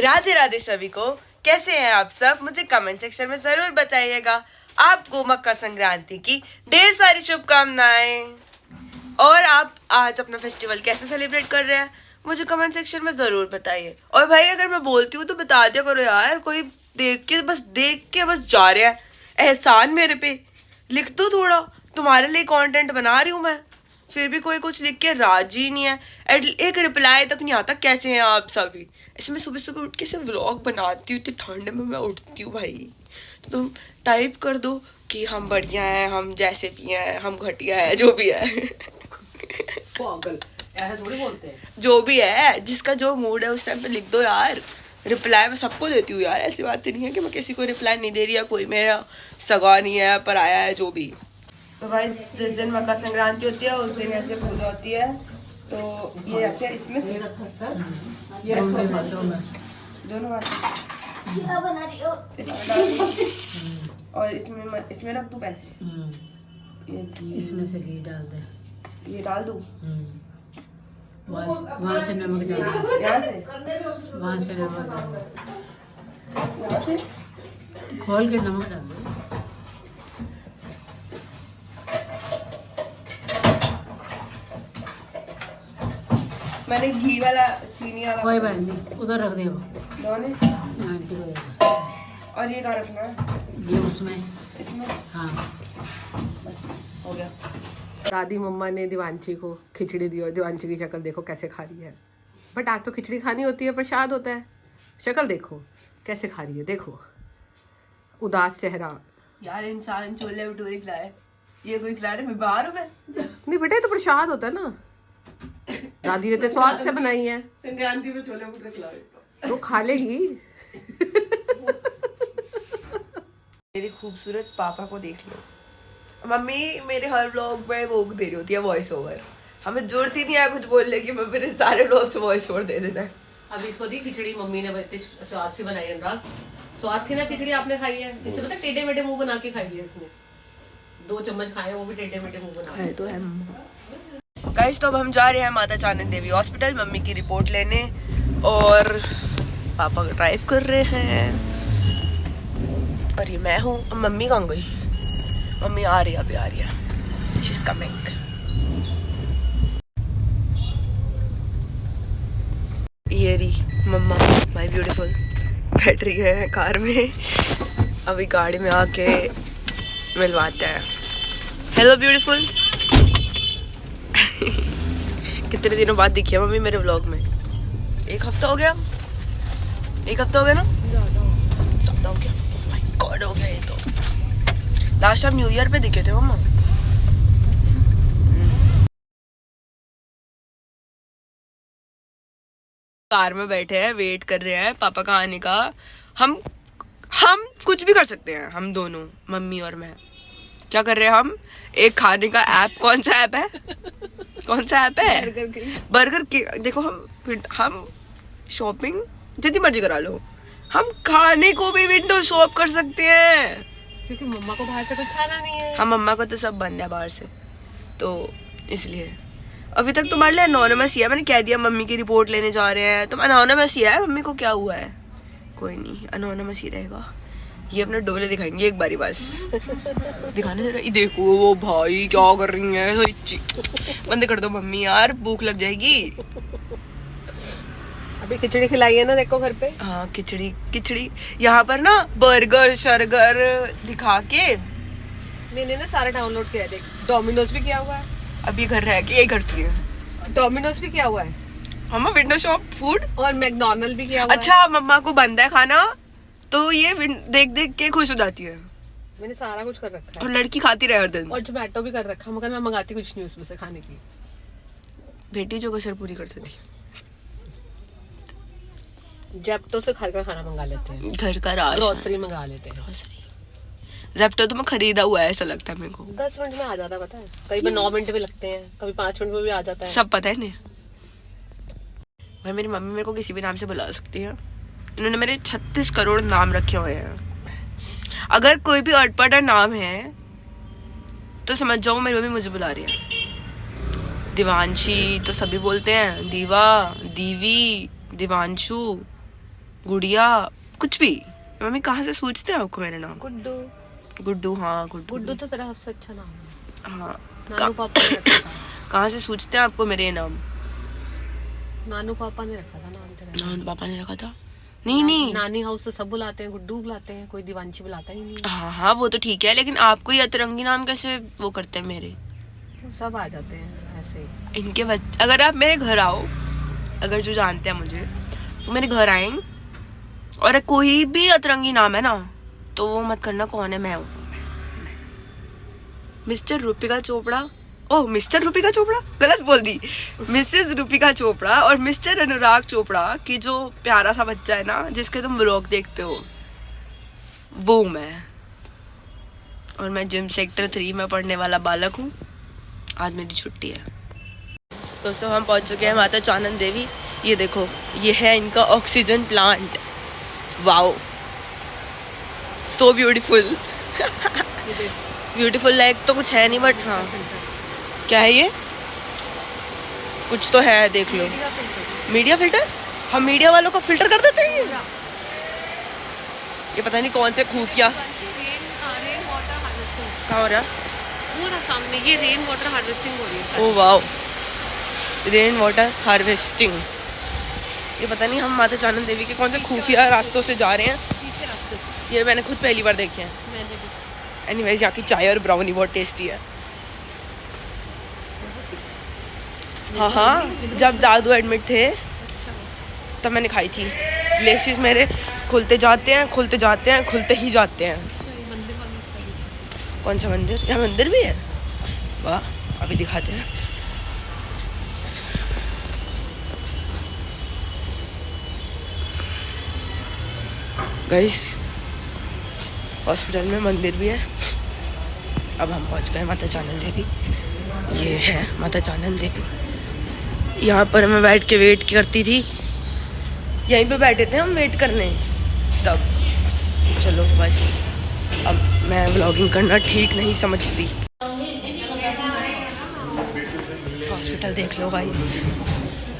राधे राधे सभी को। कैसे हैं आप सब? मुझे कमेंट सेक्शन में जरूर बताइएगा। आपको मकर संक्रांति की ढेर सारी शुभकामनाएं। और आप आज अपना फेस्टिवल कैसे सेलिब्रेट कर रहे हैं मुझे कमेंट सेक्शन में जरूर बताइए। और भाई अगर मैं बोलती हूँ तो बता दिया करो यार, कोई देख के बस जा रहा है। एहसान मेरे पे लिख दो थोड़ा, तुम्हारे लिए कंटेंट बना रही हूँ मैं, फिर भी कोई कुछ लिख के राजी नहीं है। एक रिप्लाई तक नहीं आता। कैसे हैं आप सभी? ऐसे मैं सुबह सुबह उठ के से व्लॉग बनाती हूँ, इतनी ठंड में मैं उठती हूँ भाई। तो तुम टाइप कर दो कि हम बढ़िया हैं, हम जैसे भी हैं, हम घटिया है, जो भी है। पागल ऐसे थोड़ी बोलते हैं। जो भी है, जिसका जो मूड है उस टाइम पे लिख दो यार। रिप्लाई मैं सबको देती हूँ यार, ऐसी बात नहीं है कि मैं किसी को रिप्लाई नहीं दे रही है। कोई मेरा सगा नहीं है, पर आया है, जो भी। तो भाई जिस दिन मकर संक्रांति होती है उस दिन ऐसे पूजा होती है। तो ये ऐसे इसमें से ये दोनों बात बना रही हो। और इसमें रख दूं पैसे, इसमें से घी डाल दे। ये डाल दूं, वहाँ से नमक डाल दे, यहाँ से वहाँ से नमक डाल दे, यहाँ से खोल के नमक डाल दे। मैंने घी वाला चीनी वाला कोई बात नहीं, उधर रख दे वो दोनों। आंटी को दे दे। और ये कहाँ रखना है? ये उसमें, इसमें हाँ बस हो गया। दादी मम्मा ने दिवांशी को खिचड़ी दी और दिवांशी की शक्ल देखो कैसे खा रही है। बट आज तो खिचड़ी खानी होती है, प्रसाद होता है। शक्ल देखो कैसे खा रही है, देखो उदास चेहरा। यार इंसान छोले भटूरे खिलाए, ये कोई खिला रहा है? मैं बाहर हूँ मैं। नहीं बेटा, ये तो प्रसाद होता है ना, दादी ने तो स्वाद से बनाई है। संक्रांति में छोले भटूरे खिलाओ इसको, तो खा लेगी। मेरे खूबसूरत पापा को देख लो। मम्मी मेरे हर व्लॉग में वो दे रही होती है वॉइस ओवर। हमें जरूरत ही नहीं है कुछ बोलने की, मैं मेरे सारे व्लॉग से वॉइस ओवर दे देना है। अभी इसको दी खिचड़ी मम्मी ने इतनी स्वाद से बनाई है। अनुराग स्वाद थी ना खिचड़ी, आपने खाई है? इससे पता टेढ़े मेढ़े मुंह बना के खाई है इसने। 2 चम्मच खाए, वो भी टेढ़े मेढ़े मुंह बना के। तो है गाइस। तो अब हम जा रहे हैं माता चानन देवी हॉस्पिटल मम्मी की रिपोर्ट लेने, और पापा ड्राइव कर रहे हैं और ये मैं हूँ। मम्मी कहाँ गई? मम्मी आ रही है, अभी आ रही है। She is coming. ये रही मम्मा माय ब्यूटीफुल, बैठ रही है कार में। अभी गाड़ी में आके मिलवाते हैं। Hello beautiful. कितने दिनों बाद दिखी है मम्मी मेरे व्लॉग में। 1 हफ्ता हो गया, 1 हफ्ता हो गया ना, ज़्यादा हो गया। माय गॉड हो गया ये तो। लास्ट टाइम न्यू ईयर पे दिखे थे मम्मा। कार में बैठे हैं, वेट कर रहे हैं पापा का आने का। हम कुछ भी कर सकते हैं, हम दोनों, मम्मी और मैं। क्या कर रहे हैं हम? एक खाने का ऐप, कौन सा ऐप है? कौन सा ऐप है? बर्गर की। देखो हम शॉपिंग जितनी मर्जी करा लो, हम खाने को भी विंडो शॉप कर सकते हैं, क्योंकि मम्मा को बाहर से कुछ खाना नहीं है। हम मम्मा को तो सब बंद है बाहर से, तो इसलिए अभी तक तुम्हारे लिए अनोनिमस ही है। मैंने कह दिया मम्मी की रिपोर्ट लेने जा रहे हैं, तुम अनोनिमस ही है। मम्मी को क्या हुआ है? कोई नहीं, अनोनिमस ही रहेगा। ये अपने डोले दिखाएंगे एक बारी बस। दिखाने जरा। देखो वो भाई क्या कर रही है। बंद कर दो मम्मी यार, भूख लग जाएगी। अभी खिचड़ी खिलाई है ना, देखो घर पे। हाँ खिचड़ी यहाँ पर ना बर्गर शर्गर दिखा के। मैंने ना सारा डाउनलोड किया है, देख। डोमिनोज भी किया हुआ है। अभी घर रह के यही करती है। डोमिनोज भी किया हुआ है मम्मा, विंडो शॉप फूड। और मैकडॉनल्ड भी किया हुआ है। अच्छा मम्मा को बंद है खाना, तो ये देख देख के खुश हो जाती है। मैंने सारा कुछ कर रखा है। और लड़की खाती रहे हर दिन। और जोमैटो भी कर रखा है, मगर मैं मंगाती कुछ नहीं उसमें से खाने की। बेटी जो कसर पूरी करती थी। जेप्टो से घर का खाना मंगा लेते हैं, घर का राशन, ग्रोसरी मंगा लेते हैं। जेप्टो तो मैं खरीदा हुआ है, ऐसा लगता है मेरे को। 10 मिनट में आ जाता है, पता है? कई बार 9 मिनट भी लगते हैं, कभी 5 मिनट में भी आ जाता है। सब पता है नहीं भाई। मेरी मम्मी मेरे को किसी भी नाम से बुला सकती है। इन्होंने मेरे 36 करोड़ नाम रखे हुए हैं। अगर कोई भी अटपटा नाम है तो समझ जाओ मेरी मम्मी मुझे बुला रही है। दिवांशी तो सभी बोलते हैं, दीवा, दीवी, दिवांशु, गुड़िया, कुछ भी। मम्मी कहाँ से सोचते हैं आपको मेरा नाम? गुड्डू। गुड्डू, हाँ गुड्डू। गुड्डू तो तेरा सबसे अच्छा नाम है। हाँ, नानू पापा ने रखा था। कहाँ से सोचते हैं आपको मेरे ये नाम? नानू पापा ने रखा था नाम तेरा। नान पापा ने रखा था? नहीं नहीं, नानी हाउस तो सब बुलाते हैं, गुड्डू बुलाते हैं, कोई दिवांशी बुलाता ही नहीं। हाँ हाँ वो तो ठीक है, लेकिन आपको ये अतरंगी नाम कैसे वो करते हैं मेरे? सब आ जाते हैं ऐसे ही। इनके बच्चे, अगर आप मेरे घर आओ, अगर जो जानते हैं मुझे, वो मेरे घर आए और कोई भी अतरंगी नाम है ना, तो वो मत करना कौन है, मैं हूँ। मिस्टर रूपिका चोपड़ा, ओह मिस्टर रूपिका चोपड़ा, गलत बोल दी, मिसेस रूपिका चोपड़ा और मिस्टर अनुराग चोपड़ा की जो प्यारा सा बच्चा है ना, जिसके तुम ब्लॉग देखते हो, वो मैं। और मैं जिम सेक्टर 3 में पढ़ने वाला बालक हूँ। आज मेरी छुट्टी है। दोस्तों हम पहुंच चुके हैं माता चानन देवी। ये देखो, ये है इनका oxygen plant. Wow, so beautiful. Beautiful like तो कुछ है नहीं, बट हाँ, क्या है ये? कुछ तो है, देख लो। Media filter? हम मीडिया वालों को फिल्टर कर देते हैं। ये पता नहीं कौन से खुफिया। कहाँ हो रहा? पूरा सामने ये रेन वाटर हार्वेस्टिंग हो रही है। Oh wow, rain water harvesting. ये पता नहीं हम माता चानन देवी के कौन से खुफिया रास्तों से जा रहे हैं। पीछे रास्ते ये मैंने खुद पहली बार देखे हैं। मैंने भी। एनीवेज, यहाँ की चाय और ब्राउनी बहुत टेस्टी है। हाँ हाँ, जब दादू एडमिट थे तब मैंने खाई थी। लेसिस मेरे खुलते जाते हैं, खुलते जाते हैं, खुलते ही जाते हैं। कौन सा मंदिर? यहाँ मंदिर भी है? वाह, अभी दिखाते हैं। गाइस, हॉस्पिटल में मंदिर भी है। अब हम पहुंच गए माता चानन देवी। ये है माता चानन देवी। यहाँ पर मैं बैठ के वेट करती थी। यहीं पे बैठे थे हम वेट करने तब। चलो बस, अब मैं व्लॉगिंग करना ठीक नहीं समझती। हॉस्पिटल देख लो गाइस।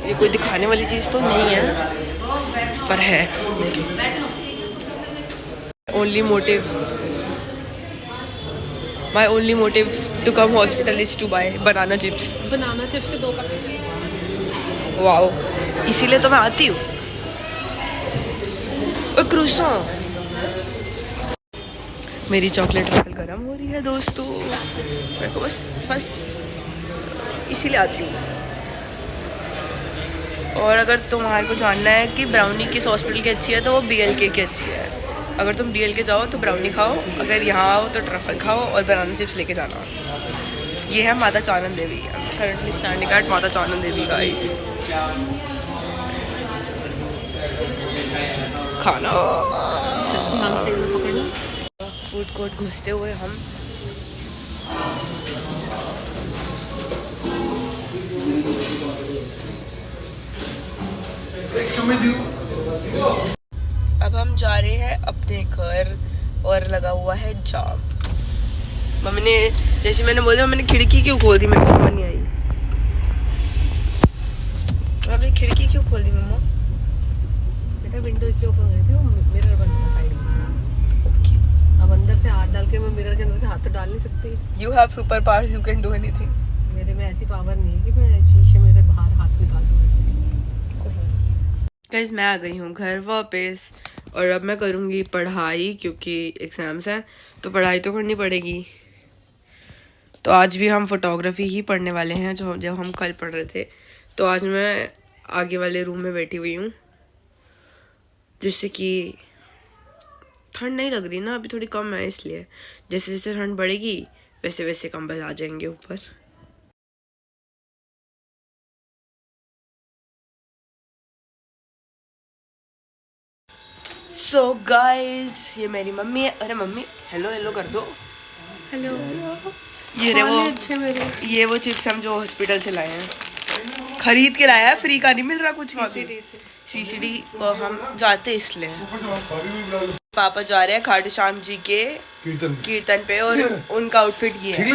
ये कोई दिखाने वाली चीज़ तो नहीं है, पर है। Only motive, my only motive to come hospital is to buy banana chips. Banana chips के 2 पैकेट। वाओ, इसीलिए तो मैं आती हूँ। क्रूसो, मेरी चॉकलेट ट्रफल गर्म हो रही है दोस्तों। मेरे को बस इसीलिए आती हूँ। और अगर तुम्हारे को जानना है कि ब्राउनी किस हॉस्पिटल की अच्छी है, तो वो BLK की अच्छी है। अगर तुम BLK जाओ तो ब्राउनी खाओ, अगर यहाँ आओ तो ट्रफल खाओ और बनाना चिप्स लेके जाना। ये है माता चानन देवी। करंटली स्टैंडिंग एट माता चानन देवी गाइस। खाना फूड कोर्ट घुसते हुए हम अब हम जा रहे हैं अपने घर और लगा हुआ है जाम। मम्मी ने, जैसे मैंने बोला, मैंने खिड़की क्यों खोल दी, मेरे को समझ नहीं आई। आपने खिड़की क्यों खोल दी मम्मा? बेटा विंडो इसलिए ओपन हो गई थी, वो मिरर बंद था साइड में। अब अंदर से हाथ डाल के मैं मिरर के अंदर से हाथ तो डाल नहीं सकती। You have super powers, you can do anything. मेरे में ऐसी पावर नहीं है कि मैं शीशे में से बाहर हाथ निकाल दूँ ऐसे। गाइस, मैं आ गई हूँ घर वापस और अब मैं करूँगी पढ़ाई, क्योंकि एग्ज़ाम्स हैं तो पढ़ाई तो करनी पड़ेगी। तो आज भी हम फोटोग्राफी ही पढ़ने वाले हैं, जो हम कल पढ़ रहे थे। तो आज मैं आगे वाले रूम में बैठी हुई हूँ, जिससे कि ठंड नहीं लग रही ना, अभी थोड़ी कम है, इसलिए जैसे जैसे ठंड बढ़ेगी वैसे वैसे कंबल आ जाएंगे ऊपर। सो गाइस, ये मेरी मम्मी है। अरे मम्मी, हेलो हेलो कर दो। हेलो। ये रे वो अच्छे मेरे। ये वो चिप्स हम जो हॉस्पिटल से लाए हैं, खरीद के लाया है, फ्री का नहीं मिल रहा कुछ। CCD हम जाते इसलिए। पापा जा रहे हैं खाटू श्याम जी के कीर्तन पे, और उनका आउटफिट ये है।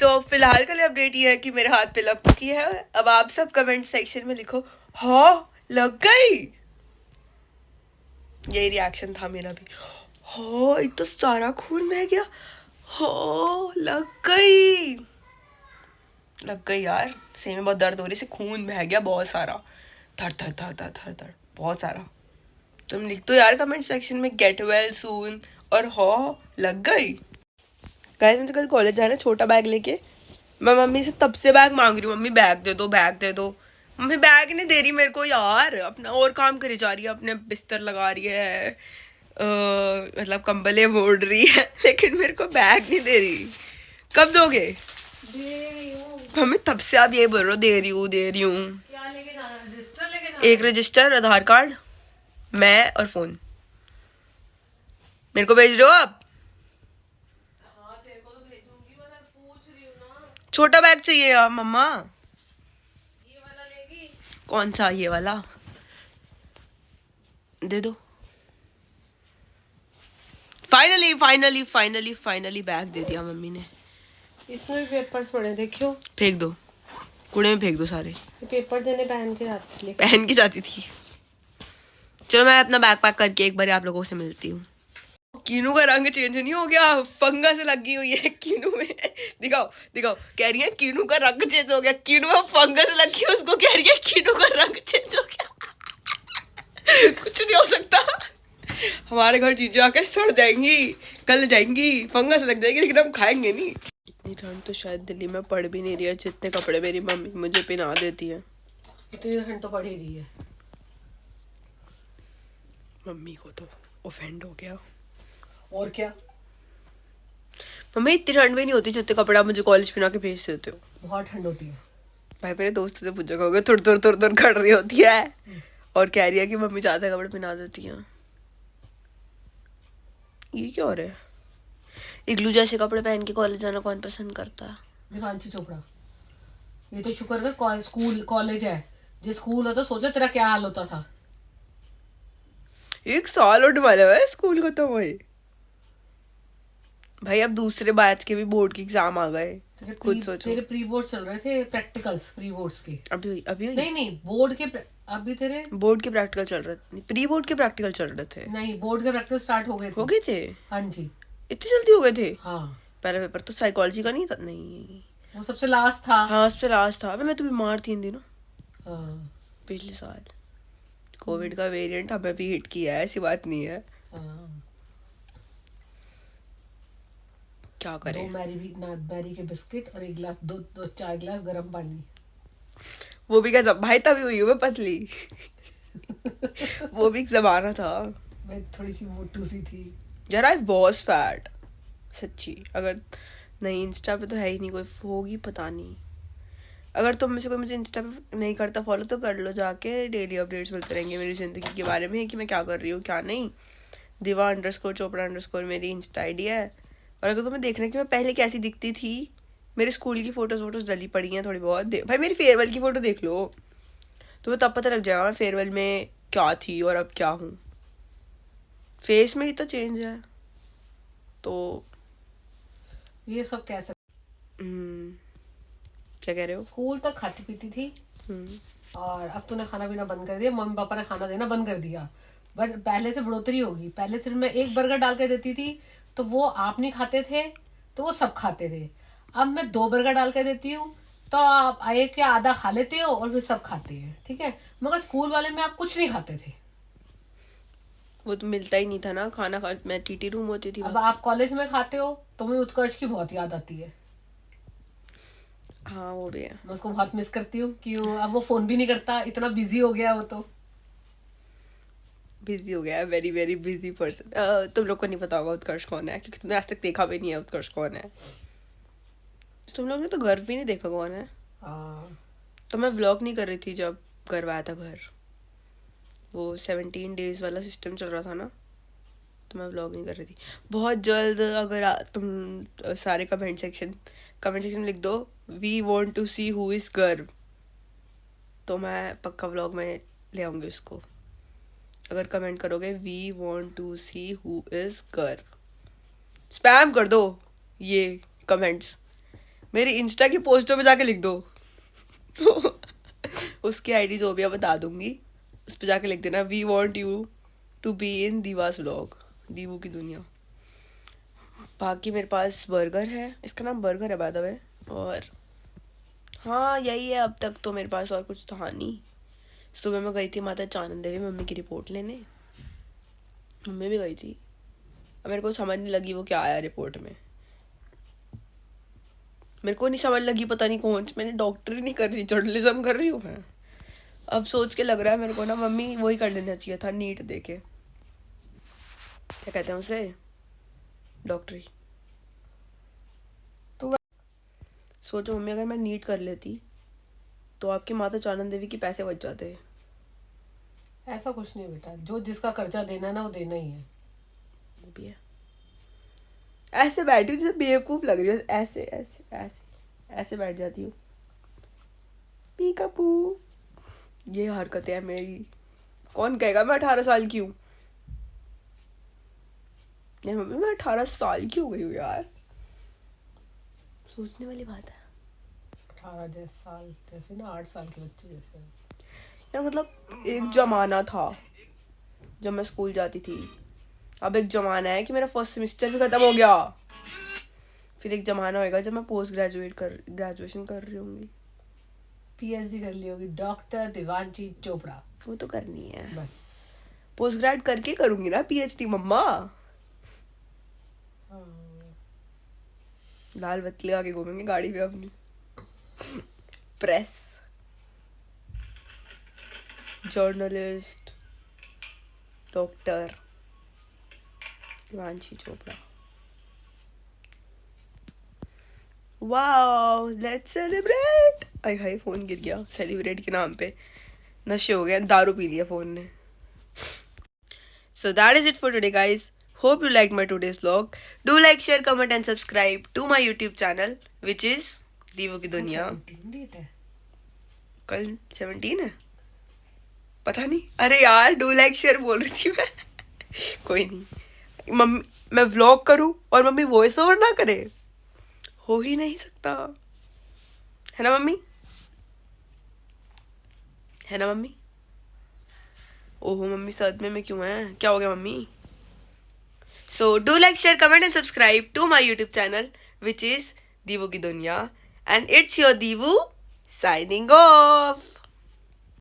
तो फिलहाल के लिए अपडेट ये है कि मेरे हाथ पे लग चुकी है। अब आप सब कमेंट सेक्शन में लिखो हाँ लग गई। यही रिएक्शन था मेरा भी। हाँ इतना सारा खून बह गया। हाँ लग गई, लग गई यार। सही में बहुत दर्द हो रही से खून बह गया बहुत सारा, थर थर थर थर थर थर बहुत सारा। तुम लिख दो यार कमेंट सेक्शन में गेट वेल सून और हाँ लग गई। गाइस मुझे कल कॉलेज जाना है छोटा बैग लेके। मैं मम्मी से तब से बैग मांग रही हूँ, मम्मी बैग दे दो बैग दे दो। मम्मी बैग नहीं दे रही मेरे को यार, अपना और काम करी जा रही है, अपने बिस्तर लगा रही है, मतलब कंबले मोड़ रही है, लेकिन मेरे को बैग नहीं दे रही। कब दोगे? मम्मी तब से आप ये बोल रहे हो दे रही हूँ दे रही हूँ। क्या लेके जाना? रजिस्टर लेके जाना? एक रजिस्टर, आधार कार्ड, मैं और फोन। मेरे को भेज रहे हो आप? हाँ तेरे को तो भेजूंगी, मैं पूछ रही हूँ ना। छोटा बैग चाहिए यार मम्मा। ये वाला लेगी? कौन सा? ये वाला दे दो। Finally finally finally finally bag दे दिया मम्मी ने। इसमें भी पेपर्स पड़े देखियो। फेंक दो, कूड़े में फेंक दो सारे। पेपर देने पहन के जाती है। पहन के जाती थी। चलो मैं अपना बैग पैक करके एक बार आप लोगों से मिलती हूँ। कीनू का रंग चेंज नहीं हो गया? फंगस लगी हुई है कीनू में। दिखाओ दिखाओ। कह रही है कीनू का रंग चेंज हो गया। कीनू में फंगस लगी है, उसको कह रही है कीनू का रंग चेंज हो गया। कुछ नहीं हो सकता। हमारे घर चीजें आके सड़ जाएंगी, गल जाएंगी, फंगस लग जाएगी, लेकिन हम खाएंगे नहीं। इतनी ठंड तो शायद दिल्ली में पड़ भी नहीं रही है जितने कपड़े मेरी मम्मी मुझे पहना देती है। इतनी ठंड तो पड़ ही रही है। मम्मी को तो ऑफेंड हो गया। और क्या? मम्मी इतनी ठंड में नहीं होती जितने कपड़ा मुझे कॉलेज पहना के भेज देते हो। बहुत ठंड होती है। भाई मेरे दोस्त से पूछा कहोगे थोड़ी थोड़ी थोड़ी कर रही होती है और कह रही है कि मम्मी ज्यादा कपड़े पहना देती हैं। ये क्या हो रहा है? इग्लू जैसे कपड़े पहन के कॉलेज जाना कौन पसंद करता है? दिवांशी चोपड़ा। ये तो शुक्र कर स्कूल कॉलेज है। जो स्कूल होता सोचा तेरा क्या हाल होता था। 1 साल होने वाला है स्कूल खत्म हुए। भाई अब दूसरे बैच के भी बोर्ड के एग्जाम आ गए। खुद सोचो। तेरे प्री बोर्ड चल रहे थे, प्रैक्टिकल्स प्री बोर्ड्स के। अभी अभी नहीं बोर्ड के अभी तेरे बोर्ड के प्रैक्टिकल चल रहे थे, प्री बोर्ड के प्रैक्टिकल चल रहे थे। नहीं, बोर्ड के प्रैक्टिकल स्टार्ट हो गए थे। हाँ जी। इतनी जल्दी हो गए थे? हाँ पहला पेपर तो साइकोलॉजी का नहीं था। नहीं वो सबसे लास्ट था। हाँ उससे लास्ट था। अबे मैं तो बीमार थी इन दिनों हाँ, पिछले साल। कोविड का वेरिएंट हमें भी हिट किया है, ऐसी बात नहीं है। हाँ। क्या 2 करें? मैरी के बिस्किट और 1 गिलास 4 गिलास गर्म पानी। वो भी कैसा भाई, तभी हुई हूँ मैं पतली। वो भी एक जमाना था। मैं थोड़ी सी मोटू सी थी यार आई वॉज फैट सच्ची। अगर नहीं इंस्टा पे तो है ही नहीं कोई, होगी पता नहीं। अगर तुम में से कोई मुझे इंस्टा पे नहीं करता फॉलो तो कर लो जाके। डेली अपडेट्स मिलते रहेंगे मेरी ज़िंदगी के बारे में कि मैं क्या कर रही हूँ क्या नहीं। diva_चोपड़ा_ मेरी इंस्टा आईडी है। और अगर तुम्हें देखना कि मैं पहले कैसी दिखती थी, मेरे स्कूल की फोटोज डली पड़ी हैं थोड़ी बहुत। भाई मेरी फेयरवेल की फ़ोटो देख लो, तुम्हें तब पता लग जाएगा मैं फेयरवेल में क्या थी और अब क्या हूँ। फेस में ही तो चेंज है। तो ये सब कैसे। क्या कह रहे हो? स्कूल तक खाती पीती थी और अब तूने खाना पीना बंद कर दिया। मम्मी पापा ने खाना देना बंद कर दिया। बट पहले से बढ़ोतरी होगी। पहले सिर्फ मैं 1 बर्गर डाल के देती थी तो वो आप नहीं खाते थे, तो वो सब खाते थे। अब मैं 2 बर्गर डाल के देती हूँ तो आप एक या आधा खा लेते हो और फिर सब खाते हैं, ठीक है। मगर स्कूल वाले में आप कुछ नहीं खाते थे। वो तो मिलता ही नहीं था ना खाना। मैं टीटी रूम होती थी। अब आप कॉलेज में खाते हो तो मुझे उत्कर्ष की बहुत याद आती है। हाँ वो भी है। मैं उसको बहुत मिस करती हूँ कि अब वो फोन भी नहीं करता, इतना बिजी हो गया वो तो। बिजी हो गया है, वेरी वेरी बिजी पर्सन। तुम लोग को नहीं पता होगा उत्कर्ष कौन है, क्योंकि तुमने आज तक देखा भी नहीं है उत्कर्ष कौन है। तुम लोग ने तो घर भी नहीं देखा कौन है। तो मैं व्लॉग नहीं कर रही थी जब घर आया था घर। वो 17 डेज वाला सिस्टम चल रहा था ना, तो मैं व्लॉग नहीं कर रही थी। बहुत जल्द अगर तुम सारे कमेंट सेक्शन में लिख दो we want to see who is Garv, तो मैं पक्का व्लॉग में ले आऊँगी उसको। अगर कमेंट करोगे we want to see who is Garv, spam कर दो ये कमेंट्स। मेरी इंस्टा की पोस्टों पे जाके लिख दो। तो उसकी आईडी जो भी है बता दूंगी, उस पे जाके लिख देना we want you to be in Diva's vlog, Divu की दुनिया। बाकी मेरे पास बर्गर है, इसका नाम बर्गर है बाय द वे। और हाँ यही है अब तक तो मेरे पास, और कुछ था नहीं। सुबह मैं गई थी माता चानन देवी मम्मी की रिपोर्ट लेने, मम्मी भी गई थी। अब मेरे को समझ नहीं लगी वो क्या आया रिपोर्ट में, मेरे को नहीं समझ लगी, पता नहीं कौन, मैंने डॉक्टरी नहीं कर रही, जर्नलिज्म कर रही हूँ मैं। अब सोच के लग रहा है मेरे को ना मम्मी वही कर लेना चाहिए था, नीट दे के, क्या कहते हैं उसे, डॉक्टरी। तो सोचो मम्मी अगर मैं नीट कर लेती तो आपकी माता चानन देवी के पैसे बच जाते। ऐसा कुछ नहीं बेटा, जो जिसका कर्जा देना है ना वो देना ही है। वो भी है। ऐसे बैठी हूँ जैसे बेवकूफ लग रही हो, ऐसे ऐसे ऐसे ऐसे बैठ जाती हूँ, पीकापू। ये हरकतें हैं मेरी, कौन कहेगा मैं 18 साल की हूँ। नहीं मम्मी मैं 18 साल की हो गई हूँ यार, सोचने वाली बात है 18 साल जैसे ना 8 साल के बच्चे जैसे। यार। मतलब एक जमाना था जब मैं स्कूल जाती थी, अब एक जमाना है कि मेरा फर्स्ट सेमेस्टर भी खत्म हो गया, फिर एक जमाना होएगा जब मैं ग्रेजुएशन कर रही होंगी। पीएचडी कर ली होगी, डॉक्टर देवांशी चोपड़ा। वो तो करनी है, बस पोस्ट ग्रेड करके करूंगी ना पीएचडी मम्मा। लाल बत्ती लगा के घूमेंगे गाड़ी पे अपनी। Press, journalist, doctor Devanshi Chopra. Wow let's celebrate. I hi phone गिर गया, सेलिब्रेट के नाम पे नशे हो गए, दारू पी लिया फोन ने। So that is it for today guys. Hope you liked my today's vlog. Do like, share, comment and subscribe to my YouTube channel which is दीवू की दुनिया। डेट है कल 17 है, पता नहीं। अरे यार डू लाइक शेयर बोल रही थी मैं। कोई नहीं, मम्मी मैं व्लॉग करूं और मम्मी वॉइस ओवर ना करे, हो ही नहीं सकता, है ना मम्मी, है ना मम्मी। ओहो मम्मी सदमे में क्यों है, क्या हो गया mummy. So do like, share, comment and subscribe to my YouTube channel which is दीवू की दुनिया, and it's your Deevu signing off.